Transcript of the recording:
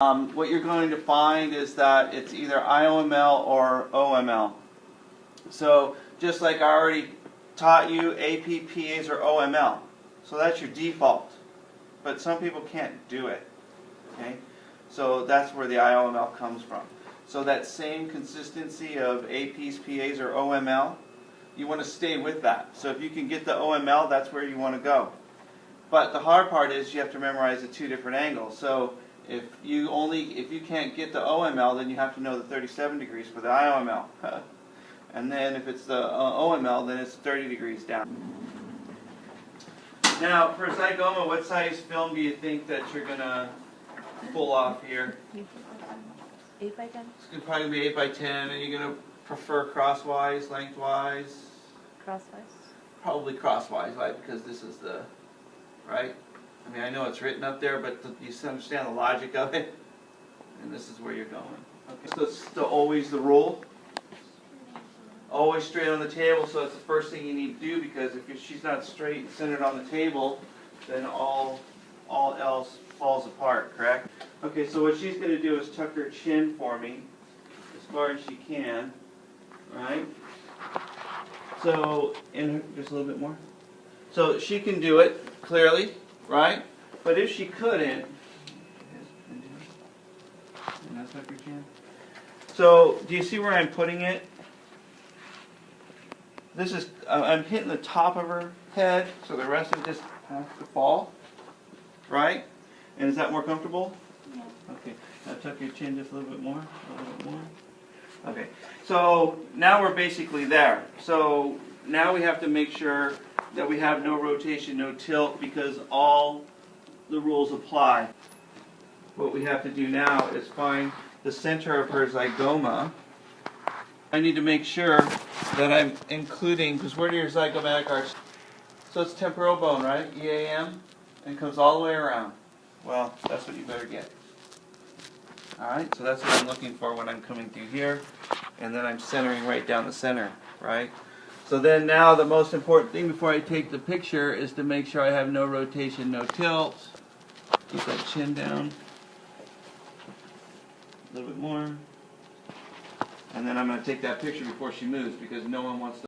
What you're going to find is that it's either IOML or OML. So just like I already taught you, AP, PAs, or OML. So that's your default. But some people can't do it. Okay? So that's where the IOML comes from. So that same consistency of APs, PAs, or OML, you want to stay with that. So if you can get the OML, that's where you want to go. But the hard part is you have to memorize the two different angles. So if you can't get the OML, then you have to know the 37 degrees for the IOML. And then if it's the OML, then it's 30 degrees down. Now, for zygoma, what size film do you think that you're going to pull off here? 8 by 10? It's going to probably be 8 by 10. Are you going to prefer crosswise, lengthwise? Crosswise. Probably crosswise, right? Because this is the, right? I mean, I know it's written up there, but you understand the logic of it. And this is where you're going. Okay. So it's always the rule. Always straight on the table, so it's the first thing you need to do, because if she's not straight and centered on the table, then all else falls apart, correct? Okay, so what she's going to do is tuck her chin for me as far as she can, right? So, just a little bit more. So she can do it clearly, right? But if she couldn't, tuck her chin. So, do you see where I'm putting it? This is, I'm hitting the top of her head, so the rest of it just has to fall, right? And is that more comfortable? Yeah. Okay, now tuck your chin just a little bit more, Okay, so now we're basically there. So now we have to make sure that we have no rotation, no tilt, because all the rules apply. What we have to do now is find the center of her zygoma. I need to make sure that I'm including, because where do your zygomatic arch? So it's temporal bone, right? EAM, and it comes all the way around. Well, that's what you better get. Alright, so that's what I'm looking for when I'm coming through here, and then I'm centering right down the center, right? So then now the most important thing before I take the picture is to make sure I have no rotation, no tilt. Keep that chin down. A little bit more. And then I'm going to take that picture before she moves, because no one wants to